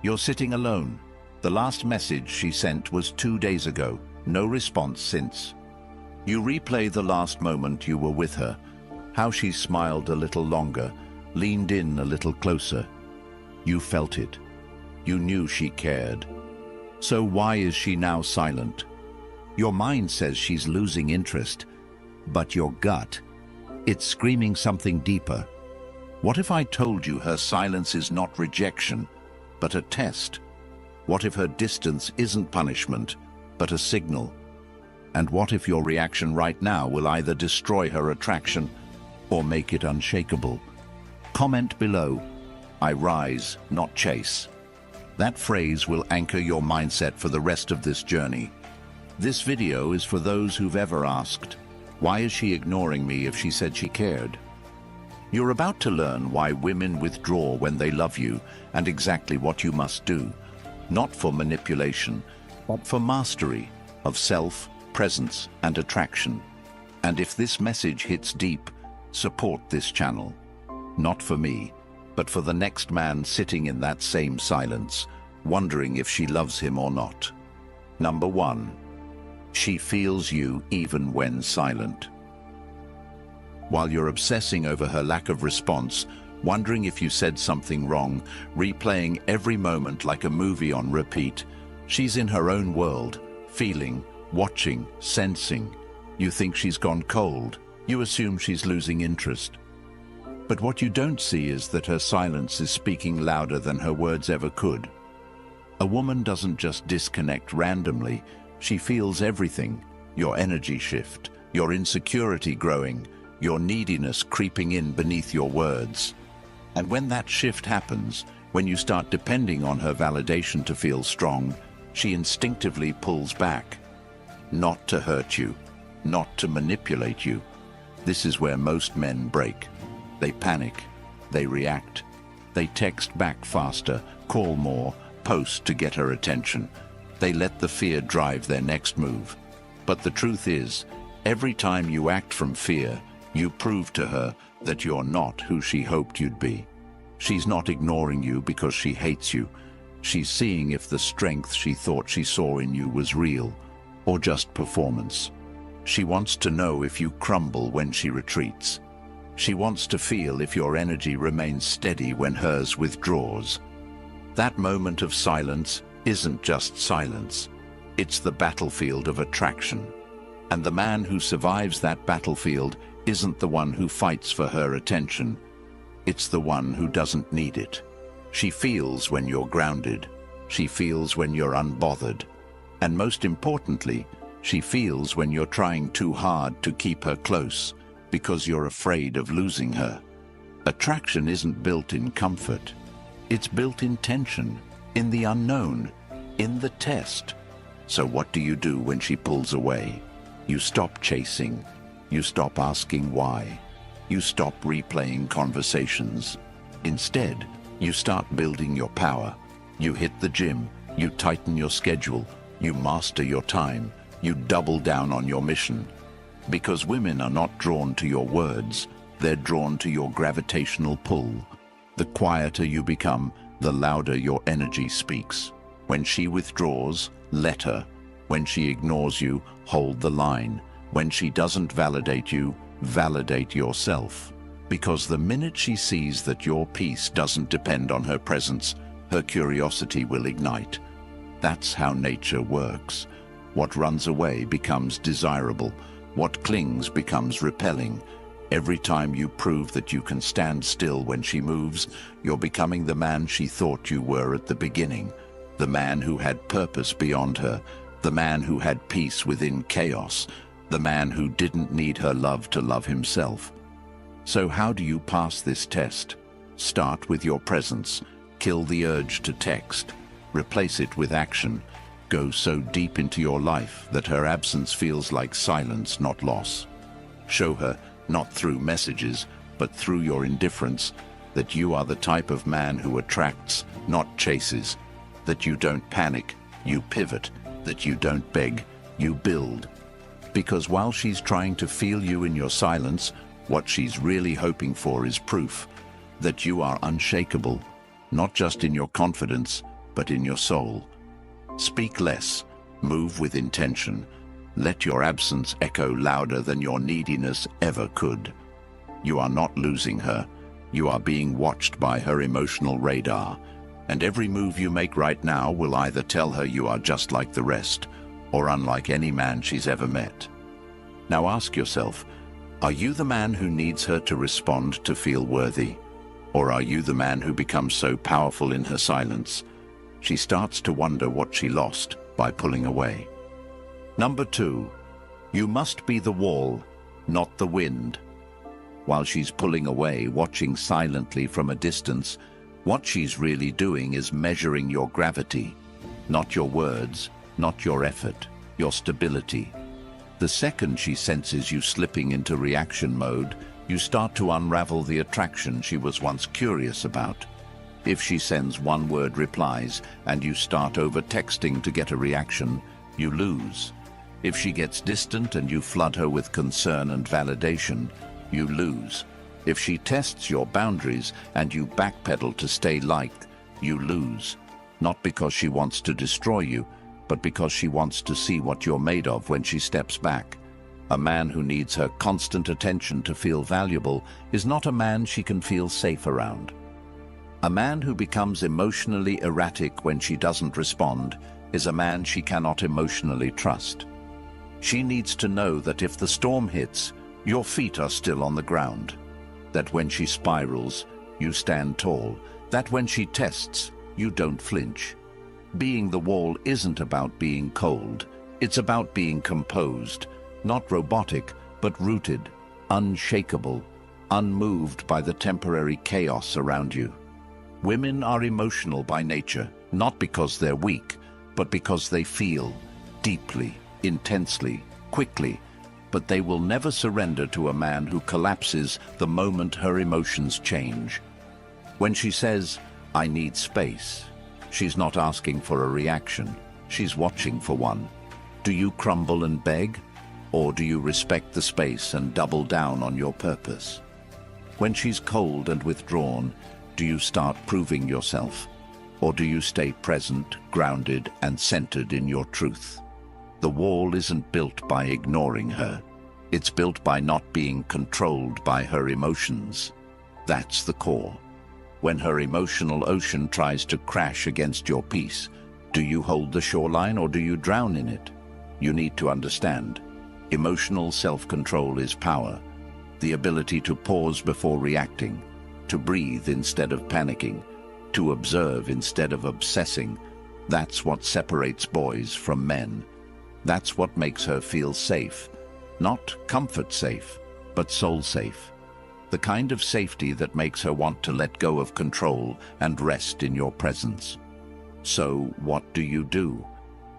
You're sitting alone. The last message she sent was 2 days ago. No response since. You replay the last moment you were with her. How she smiled a little longer, leaned in a little closer. You felt it. You knew she cared. So why is she now silent? Your mind says she's losing interest, but your gut, it's screaming something deeper. What if I told you her silence is not rejection, but a test? What if her distance isn't punishment, but a signal? And what if your reaction right now will either destroy her attraction or make it unshakable? Comment below, "I rise, not chase." That phrase will anchor your mindset for the rest of this journey. This video is for those who've ever asked, why is she ignoring me if she said she cared? You're about to learn why women withdraw when they love you and exactly what you must do, not for manipulation, but for mastery of self, presence, and attraction. And if this message hits deep, support this channel. Not for me, but for the next man sitting in that same silence, wondering if she loves him or not. Number 1. She feels you even when silent. While you're obsessing over her lack of response, wondering if you said something wrong, replaying every moment like a movie on repeat, she's in her own world, feeling, watching, sensing. You think she's gone cold. You assume she's losing interest. But what you don't see is that her silence is speaking louder than her words ever could. A woman doesn't just disconnect randomly. She feels everything. Your energy shift, your insecurity growing, your neediness creeping in beneath your words. And when that shift happens, when you start depending on her validation to feel strong, she instinctively pulls back. Not to hurt you, not to manipulate you. This is where most men break. They panic, they react, they text back faster, call more, post to get her attention. They let the fear drive their next move. But the truth is, every time you act from fear, you prove to her that you're not who she hoped you'd be. She's not ignoring you because she hates you. She's seeing if the strength she thought she saw in you was real, or just performance. She wants to know if you crumble when she retreats. She wants to feel if your energy remains steady when hers withdraws. That moment of silence isn't just silence. It's the battlefield of attraction. And the man who survives that battlefield isn't the one who fights for her attention. It's the one who doesn't need it. She feels when you're grounded. She feels when you're unbothered. And most importantly, she feels when you're trying too hard to keep her close because you're afraid of losing her. Attraction isn't built in comfort. It's built in tension, in the unknown, in the test. So what do you do when she pulls away? You stop chasing. You stop asking why. You stop replaying conversations. Instead, you start building your power. You hit the gym. You tighten your schedule. You master your time. You double down on your mission. Because women are not drawn to your words. They're drawn to your gravitational pull. The quieter you become, the louder your energy speaks. When she withdraws, let her. When she ignores you, hold the line. When she doesn't validate you, validate yourself. Because the minute she sees that your peace doesn't depend on her presence, her curiosity will ignite. That's how nature works. What runs away becomes desirable. What clings becomes repelling. Every time you prove that you can stand still when she moves, you're becoming the man she thought you were at the beginning. The man who had purpose beyond her. The man who had peace within chaos. The man who didn't need her love to love himself. So how do you pass this test? Start with your presence. Kill the urge to text. Replace it with action. Go so deep into your life that her absence feels like silence, not loss. Show her, not through messages, but through your indifference, that you are the type of man who attracts, not chases. That you don't panic, you pivot. That you don't beg, you build. Because while she's trying to feel you in your silence, what she's really hoping for is proof that you are unshakable, not just in your confidence, but in your soul. Speak less, move with intention. Let your absence echo louder than your neediness ever could. You are not losing her. You are being watched by her emotional radar, and every move you make right now will either tell her you are just like the rest, or unlike any man she's ever met. Now ask yourself, are you the man who needs her to respond to feel worthy? Or are you the man who becomes so powerful in her silence, she starts to wonder what she lost by pulling away? Number 2, you must be the wall, not the wind. While she's pulling away, watching silently from a distance, what she's really doing is measuring your gravity, not your words, not your effort, your stability. The second she senses you slipping into reaction mode, you start to unravel the attraction she was once curious about. If she sends one-word replies and you start over-texting to get a reaction, you lose. If she gets distant and you flood her with concern and validation, you lose. If she tests your boundaries and you backpedal to stay liked, you lose. Not because she wants to destroy you, but because she wants to see what you're made of when she steps back. A man who needs her constant attention to feel valuable is not a man she can feel safe around. A man who becomes emotionally erratic when she doesn't respond is a man she cannot emotionally trust. She needs to know that if the storm hits, your feet are still on the ground. That when she spirals, you stand tall. That when she tests, you don't flinch. Being the wall isn't about being cold. It's about being composed, not robotic, but rooted, unshakable, unmoved by the temporary chaos around you. Women are emotional by nature, not because they're weak, but because they feel deeply, intensely, quickly, but they will never surrender to a man who collapses the moment her emotions change. When she says, "I need space," she's not asking for a reaction, she's watching for one. Do you crumble and beg, or do you respect the space and double down on your purpose? When she's cold and withdrawn, do you start proving yourself, or do you stay present, grounded, and centered in your truth? The wall isn't built by ignoring her. It's built by not being controlled by her emotions. That's the core. When her emotional ocean tries to crash against your peace, do you hold the shoreline or do you drown in it? You need to understand. Emotional self-control is power. The ability to pause before reacting, to breathe instead of panicking, to observe instead of obsessing. That's what separates boys from men. That's what makes her feel safe. Not comfort safe, but soul safe. The kind of safety that makes her want to let go of control and rest in your presence. So what do?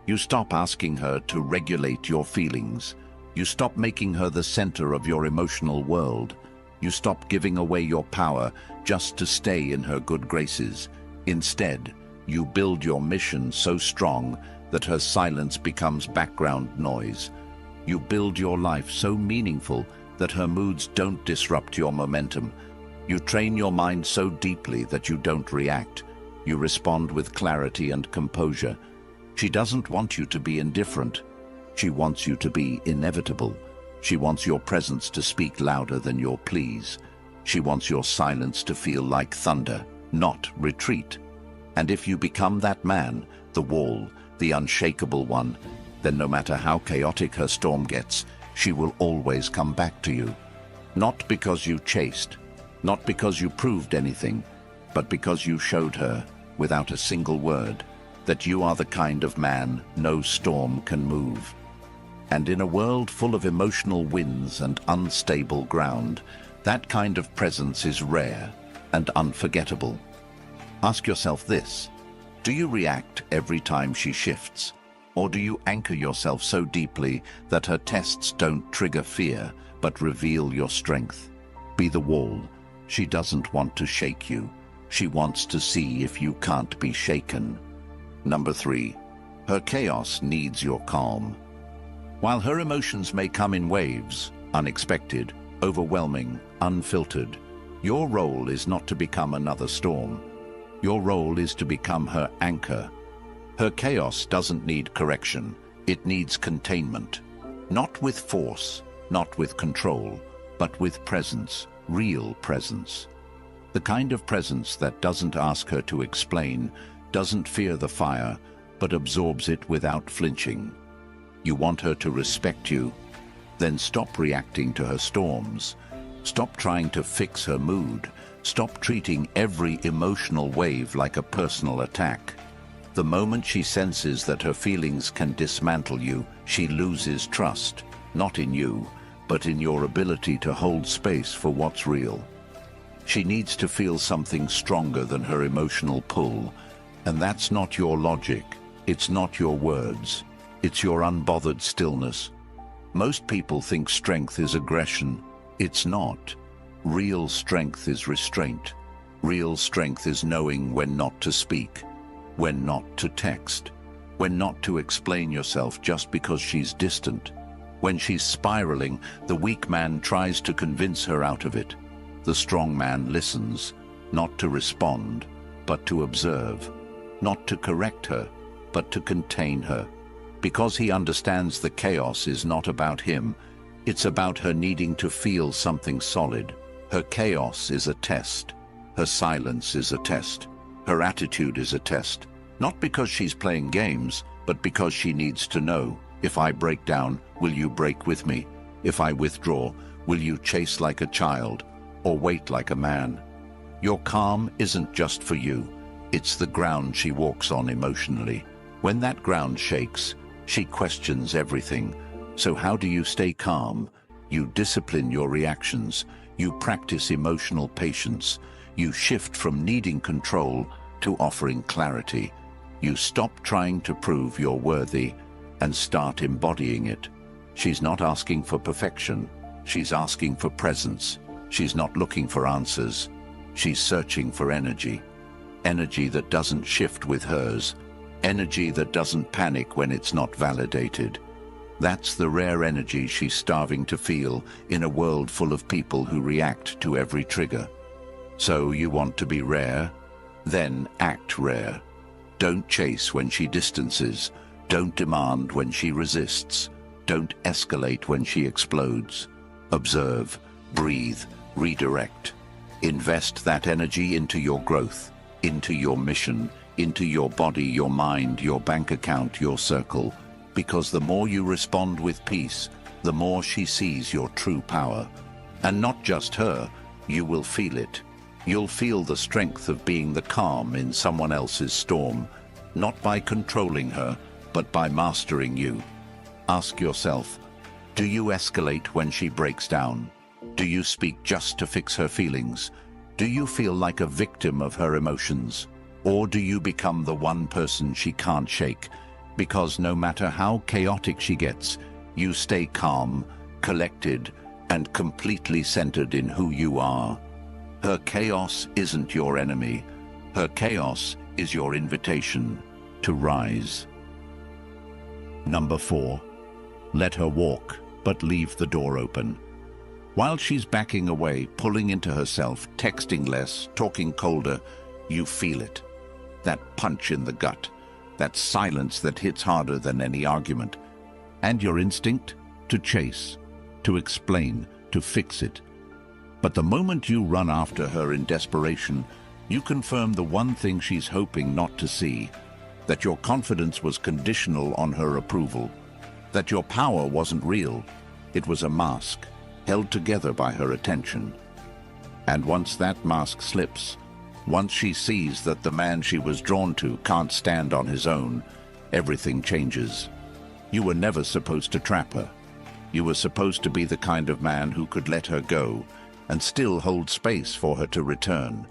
You stop asking her to regulate your feelings. You stop making her the center of your emotional world. You stop giving away your power just to stay in her good graces. Instead, you build your mission so strong that her silence becomes background noise. You build your life so meaningful that her moods don't disrupt your momentum. You train your mind so deeply that you don't react. You respond with clarity and composure. She doesn't want you to be indifferent. She wants you to be inevitable. She wants your presence to speak louder than your pleas. She wants your silence to feel like thunder, not retreat. And if you become that man, the wall, the unshakable one, then no matter how chaotic her storm gets, she will always come back to you. Not because you chased, not because you proved anything, but because you showed her, without a single word, that you are the kind of man no storm can move. And in a world full of emotional winds and unstable ground, that kind of presence is rare and unforgettable. Ask yourself this: do you react every time she shifts? Or do you anchor yourself so deeply that her tests don't trigger fear, but reveal your strength? Be the wall. She doesn't want to shake you. She wants to see if you can't be shaken. Number 3, her chaos needs your calm. While her emotions may come in waves, unexpected, overwhelming, unfiltered, your role is not to become another storm. Your role is to become her anchor. Her chaos doesn't need correction, it needs containment. Not with force, not with control, but with presence, real presence. The kind of presence that doesn't ask her to explain, doesn't fear the fire, but absorbs it without flinching. You want her to respect you? Then stop reacting to her storms. Stop trying to fix her mood. Stop treating every emotional wave like a personal attack. The moment she senses that her feelings can dismantle you, she loses trust, not in you, but in your ability to hold space for what's real. She needs to feel something stronger than her emotional pull, and that's not your logic, it's not your words, it's your unbothered stillness. Most people think strength is aggression. It's not. Real strength is restraint. Real strength is knowing when not to speak, when not to text, when not to explain yourself just because she's distant. When she's spiraling, the weak man tries to convince her out of it. The strong man listens, not to respond, but to observe, not to correct her, but to contain her. Because he understands the chaos is not about him, it's about her needing to feel something solid. Her chaos is a test. Her silence is a test. Her attitude is a test. Not because she's playing games, but because she needs to know, if I break down, will you break with me? If I withdraw, will you chase like a child, or wait like a man? Your calm isn't just for you. It's the ground she walks on emotionally. When that ground shakes, she questions everything. So how do you stay calm? You discipline your reactions. You practice emotional patience. You shift from needing control to offering clarity. You stop trying to prove you're worthy and start embodying it. She's not asking for perfection. She's asking for presence. She's not looking for answers. She's searching for energy. Energy that doesn't shift with hers. Energy that doesn't panic when it's not validated. That's the rare energy she's starving to feel in a world full of people who react to every trigger. So you want to be rare? Then act rare. Don't chase when she distances. Don't demand when she resists. Don't escalate when she explodes. Observe, breathe, redirect. Invest that energy into your growth, into your mission, into your body, your mind, your bank account, your circle. Because the more you respond with peace, the more she sees your true power. And not just her, you will feel it. You'll feel the strength of being the calm in someone else's storm, not by controlling her, but by mastering you. Ask yourself, do you escalate when she breaks down? Do you speak just to fix her feelings? Do you feel like a victim of her emotions? Or do you become the one person she can't shake? Because no matter how chaotic she gets, you stay calm, collected, and completely centered in who you are. Her chaos isn't your enemy. Her chaos is your invitation to rise. Number 4. Let her walk, but leave the door open. While she's backing away, pulling into herself, texting less, talking colder, you feel it. That punch in the gut. That silence that hits harder than any argument. And your instinct? To chase, to explain, to fix it. But the moment you run after her in desperation, you confirm the one thing she's hoping not to see, that your confidence was conditional on her approval, that your power wasn't real, it was a mask, held together by her attention. And once that mask slips, once she sees that the man she was drawn to can't stand on his own, everything changes. You were never supposed to trap her. You were supposed to be the kind of man who could let her go and still hold space for her to return.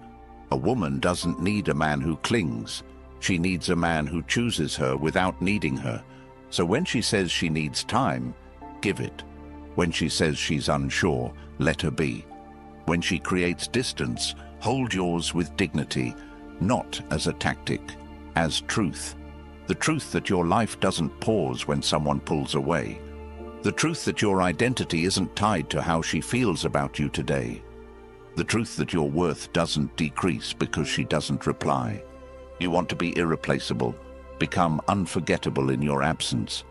A woman doesn't need a man who clings. She needs a man who chooses her without needing her. So when she says she needs time, give it. When she says she's unsure, let her be. When she creates distance, hold yours with dignity, not as a tactic, as truth. The truth that your life doesn't pause when someone pulls away. The truth that your identity isn't tied to how she feels about you today. The truth that your worth doesn't decrease because she doesn't reply. You want to be irreplaceable, become unforgettable in your absence,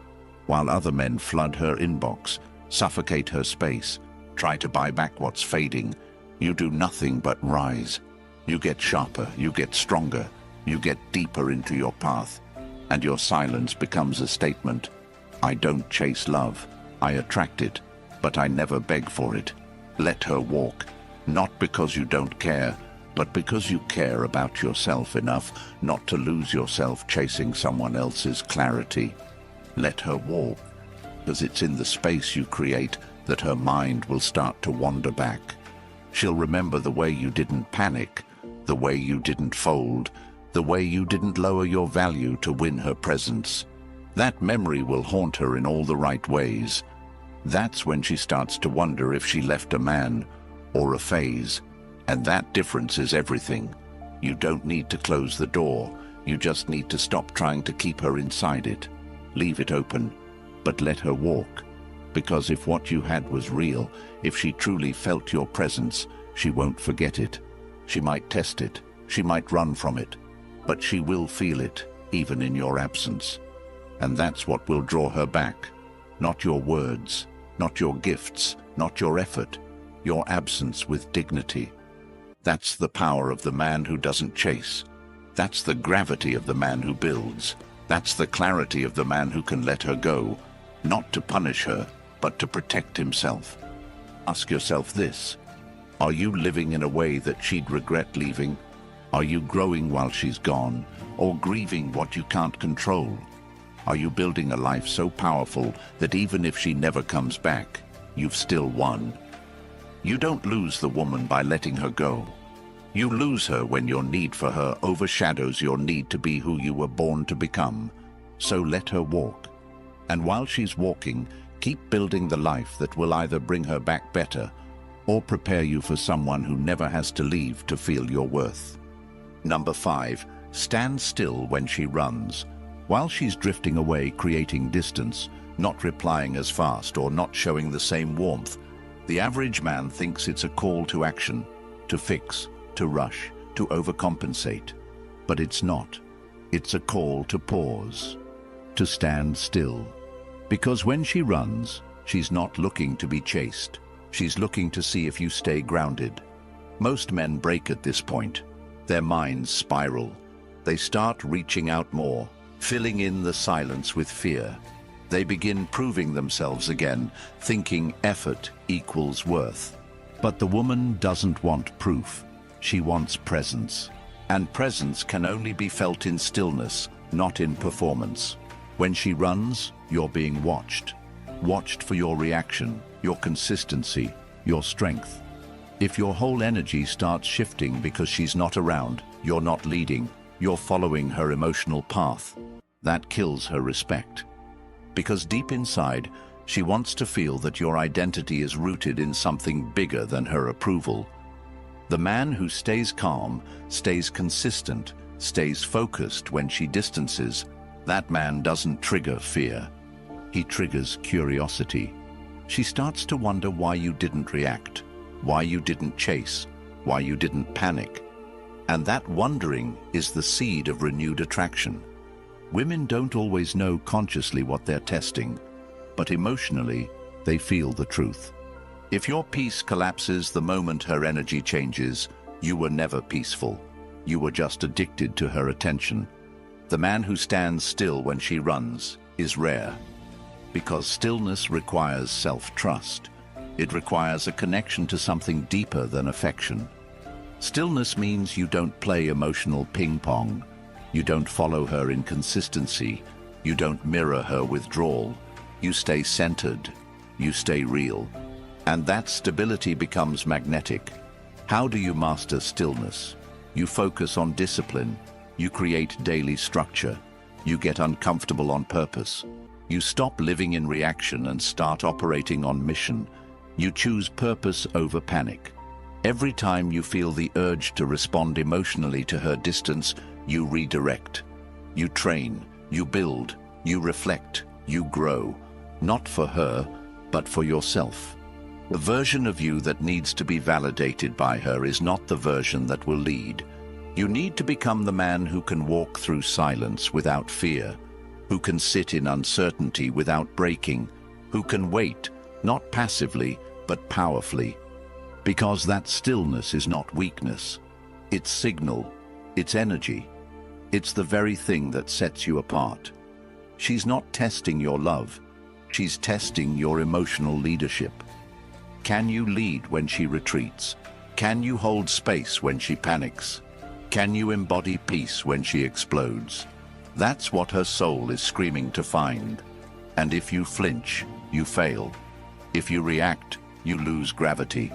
while other men flood her inbox, suffocate her space, try to buy back what's fading. You do nothing but rise. You get sharper, you get stronger, you get deeper into your path, and your silence becomes a statement. I don't chase love, I attract it, but I never beg for it. Let her walk, not because you don't care, but because you care about yourself enough not to lose yourself chasing someone else's clarity. Let her walk, because it's in the space you create that her mind will start to wander back. She'll remember the way you didn't panic, the way you didn't fold, the way you didn't lower your value to win her presence. That memory will haunt her in all the right ways. That's when she starts to wonder if she left a man or a phase. And that difference is everything. You don't need to close the door. You just need to stop trying to keep her inside it. Leave it open, but let her walk. Because if what you had was real, if she truly felt your presence, she won't forget it. She might test it, she might run from it, but she will feel it, even in your absence. And that's what will draw her back. Not your words, not your gifts, not your effort, your absence with dignity. That's the power of the man who doesn't chase. That's the gravity of the man who builds. That's the clarity of the man who can let her go, not to punish her, but to protect himself. Ask yourself this: are you living in a way that she'd regret leaving? Are you growing while she's gone, or grieving what you can't control? Are you building a life so powerful that even if she never comes back, you've still won? You don't lose the woman by letting her go. You lose her when your need for her overshadows your need to be who you were born to become. So let her walk. And while she's walking, keep building the life that will either bring her back better or prepare you for someone who never has to leave to feel your worth. Number 5, stand still when she runs. While she's drifting away, creating distance, not replying as fast or not showing the same warmth, the average man thinks it's a call to action, to fix, to rush, to overcompensate. But it's not. It's a call to pause, to stand still. Because when she runs, she's not looking to be chased. She's looking to see if you stay grounded. Most men break at this point. Their minds spiral. They start reaching out more, filling in the silence with fear. They begin proving themselves again, thinking effort equals worth. But the woman doesn't want proof. She wants presence. And presence can only be felt in stillness, not in performance. When she runs, you're being watched. Watched for your reaction, your consistency, your strength. If your whole energy starts shifting because she's not around, you're not leading, you're following her emotional path. That kills her respect. Because deep inside, she wants to feel that your identity is rooted in something bigger than her approval. The man who stays calm, stays consistent, stays focused when she distances, that man doesn't trigger fear. He triggers curiosity. She starts to wonder why you didn't react, why you didn't chase, why you didn't panic. And that wondering is the seed of renewed attraction. Women don't always know consciously what they're testing, but emotionally, they feel the truth. If your peace collapses the moment her energy changes, you were never peaceful. You were just addicted to her attention. The man who stands still when she runs is rare, because stillness requires self-trust. It requires a connection to something deeper than affection. Stillness means you don't play emotional ping-pong. You don't follow her inconsistency. You don't mirror her withdrawal. You stay centered. You stay real. And that stability becomes magnetic. How do you master stillness? You focus on discipline. You create daily structure. You get uncomfortable on purpose. You stop living in reaction and start operating on mission. You choose purpose over panic. Every time you feel the urge to respond emotionally to her distance, you redirect. You train, you build, you reflect, you grow. Not for her, but for yourself. The version of you that needs to be validated by her is not the version that will lead. You need to become the man who can walk through silence without fear, who can sit in uncertainty without breaking, who can wait, not passively, but powerfully. Because that stillness is not weakness. It's signal, it's energy. It's the very thing that sets you apart. She's not testing your love. She's testing your emotional leadership. Can you lead when she retreats? Can you hold space when she panics? Can you embody peace when she explodes? That's what her soul is screaming to find. And if you flinch, you fail. If you react, you lose gravity.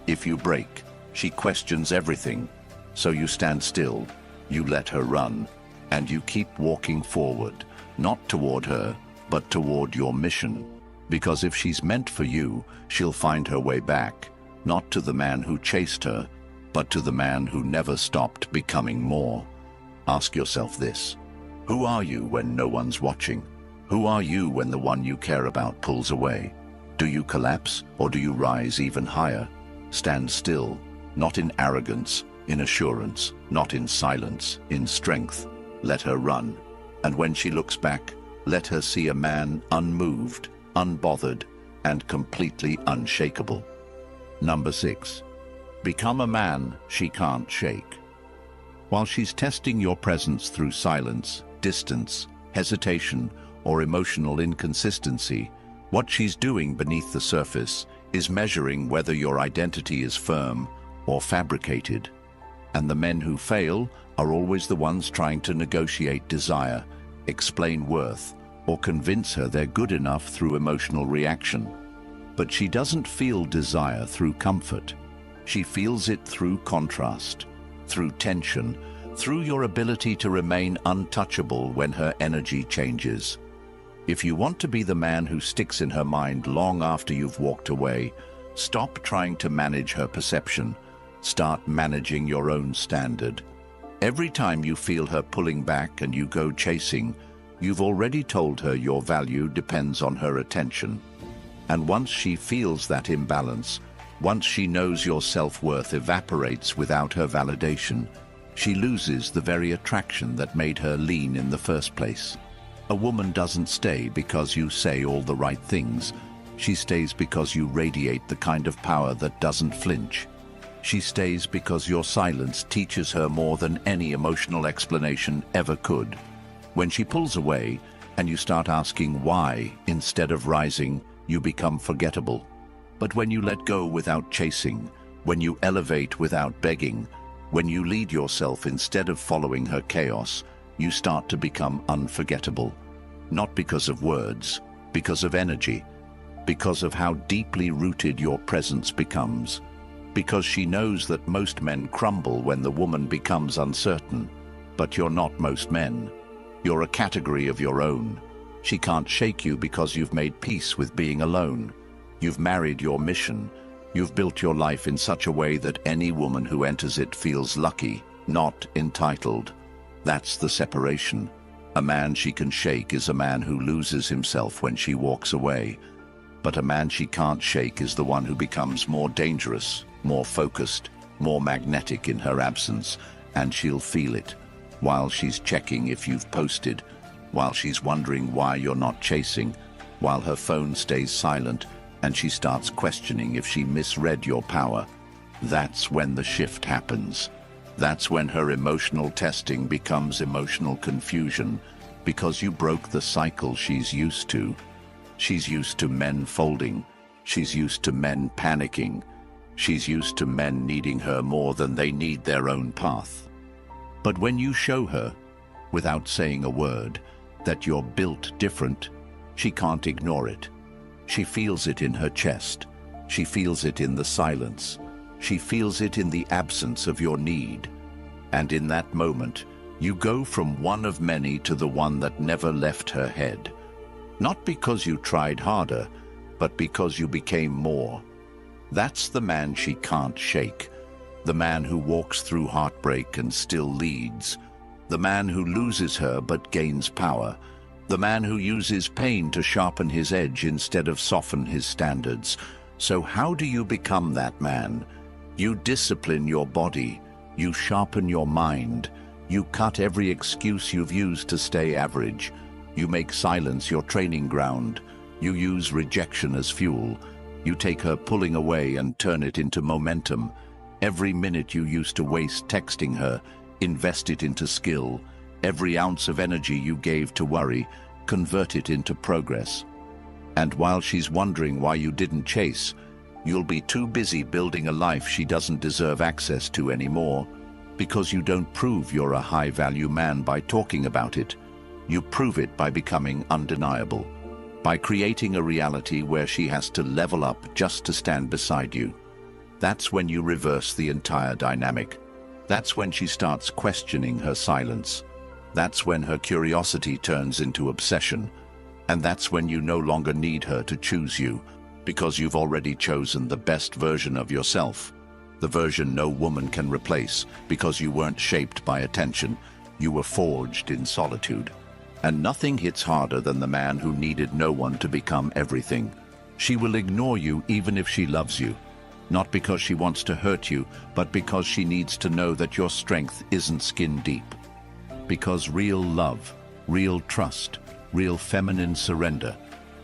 If you break, she questions everything. So you stand still, you let her run, and you keep walking forward, not toward her, but toward your mission. Because if she's meant for you, she'll find her way back, not to the man who chased her, but to the man who never stopped becoming more. Ask yourself this: who are you when no one's watching? Who are you when the one you care about pulls away? Do you collapse, or do you rise even higher? Stand still, not in arrogance, in assurance, not in silence, in strength. Let her run. And when she looks back, let her see a man unmoved, unbothered, and completely unshakable. Number 6. Become a man she can't shake. While she's testing your presence through silence, distance, hesitation, or emotional inconsistency, what she's doing beneath the surface is measuring whether your identity is firm or fabricated. And the men who fail are always the ones trying to negotiate desire, explain worth, or convince her they're good enough through emotional reaction. But she doesn't feel desire through comfort. She feels it through contrast, through tension, through your ability to remain untouchable when her energy changes. If you want to be the man who sticks in her mind long after you've walked away, stop trying to manage her perception. Start managing your own standard. Every time you feel her pulling back and you go chasing, you've already told her your value depends on her attention. And once she feels that imbalance, once she knows your self-worth evaporates without her validation, she loses the very attraction that made her lean in the first place. A woman doesn't stay because you say all the right things. She stays because you radiate the kind of power that doesn't flinch. She stays because your silence teaches her more than any emotional explanation ever could. When she pulls away and you start asking why instead of rising, you become forgettable. But when you let go without chasing, when you elevate without begging, when you lead yourself instead of following her chaos, you start to become unforgettable. Not because of words, because of energy, because of how deeply rooted your presence becomes. Because she knows that most men crumble when the woman becomes uncertain. But you're not most men. You're a category of your own. She can't shake you because you've made peace with being alone. You've married your mission. You've built your life in such a way that any woman who enters it feels lucky, not entitled. That's the separation. A man she can shake is a man who loses himself when she walks away. But a man she can't shake is the one who becomes more dangerous, more focused, more magnetic in her absence, and she'll feel it. While she's checking if you've posted, while she's wondering why you're not chasing, while her phone stays silent, and she starts questioning if she misread your power. That's when the shift happens. That's when her emotional testing becomes emotional confusion, because you broke the cycle she's used to. She's used to men folding. She's used to men panicking. She's used to men needing her more than they need their own path. But when you show her, without saying a word, that you're built different, she can't ignore it. She feels it in her chest. She feels it in the silence. She feels it in the absence of your need. And in that moment, you go from one of many to the one that never left her head. Not because you tried harder, but because you became more. That's the man she can't shake. The man who walks through heartbreak and still leads. The man who loses her but gains power. The man who uses pain to sharpen his edge instead of soften his standards. So how do you become that man? You discipline your body, you sharpen your mind, you cut every excuse you've used to stay average, you make silence your training ground, you use rejection as fuel, you take her pulling away and turn it into momentum. Every minute you used to waste texting her, invest it into skill. Every ounce of energy you gave to worry, convert it into progress. And while she's wondering why you didn't chase, you'll be too busy building a life she doesn't deserve access to anymore, because you don't prove you're a high-value man by talking about it. You prove it by becoming undeniable, by creating a reality where she has to level up just to stand beside you. That's when you reverse the entire dynamic. That's when she starts questioning her silence. That's when her curiosity turns into obsession. And that's when you no longer need her to choose you, because you've already chosen the best version of yourself. The version no woman can replace, because you weren't shaped by attention. You were forged in solitude. And nothing hits harder than the man who needed no one to become everything. She will ignore you even if she loves you. Not because she wants to hurt you, but because she needs to know that your strength isn't skin deep. Because real love, real trust, real feminine surrender,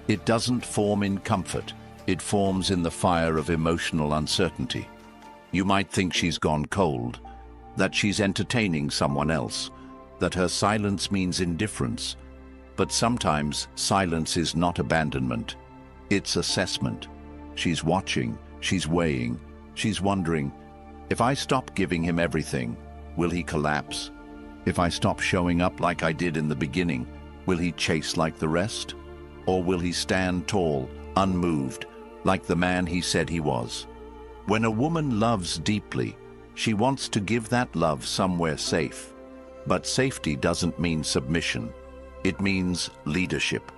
it doesn't form in comfort, it forms in the fire of emotional uncertainty. You might think she's gone cold, that she's entertaining someone else, that her silence means indifference. But sometimes silence is not abandonment, it's assessment. She's watching, she's weighing, she's wondering, if I stop giving him everything, will he collapse? If I stop showing up like I did in the beginning, will he chase like the rest? Or will he stand tall, unmoved, like the man he said he was? When a woman loves deeply, she wants to give that love somewhere safe. But safety doesn't mean submission. It means leadership.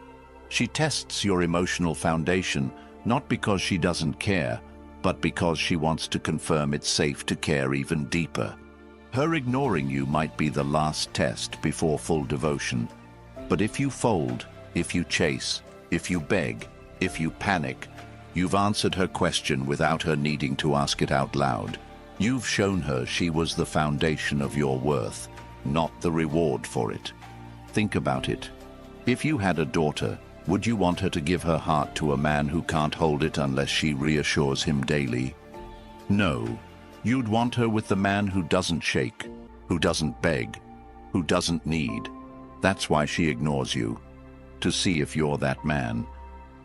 She tests your emotional foundation, not because she doesn't care, but because she wants to confirm it's safe to care even deeper. Her ignoring you might be the last test before full devotion. But if you fold, if you chase, if you beg, if you panic, you've answered her question without her needing to ask it out loud. You've shown her she was the foundation of your worth, not the reward for it. Think about it. If you had a daughter, would you want her to give her heart to a man who can't hold it unless she reassures him daily? No. You'd want her with the man who doesn't shake, who doesn't beg, who doesn't need. That's why she ignores you, to see if you're that man.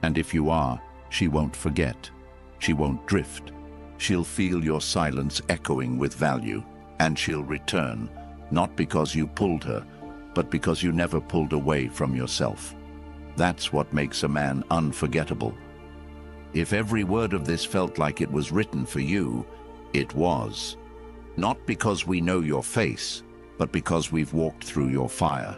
And if you are, she won't forget. She won't drift. She'll feel your silence echoing with value, and she'll return, not because you pulled her, but because you never pulled away from yourself. That's what makes a man unforgettable. If every word of this felt like it was written for you, it was. Not because we know your face, but because we've walked through your fire.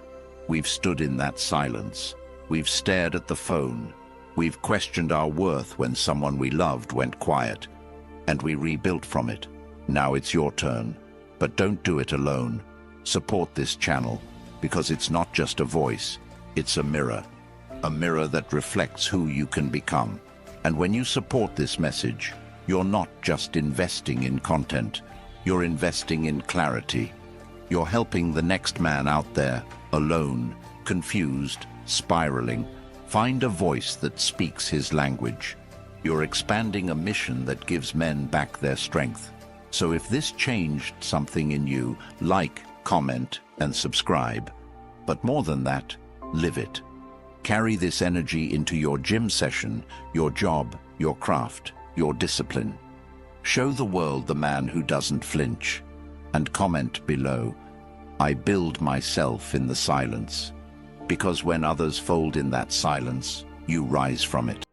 We've stood in that silence. We've stared at the phone. We've questioned our worth when someone we loved went quiet. And we rebuilt from it. Now it's your turn. But don't do it alone. Support this channel, because it's not just a voice, it's a mirror that reflects who you can become. And when you support this message, you're not just investing in content, you're investing in clarity. You're helping the next man out there, alone, confused, spiraling, find a voice that speaks his language. You're expanding a mission that gives men back their strength. So if this changed something in you, like, comment, and subscribe. But more than that, live it. Carry this energy into your gym session, your job, your craft, your discipline. Show the world the man who doesn't flinch. And comment below, I build myself in the silence. Because when others fold in that silence, you rise from it.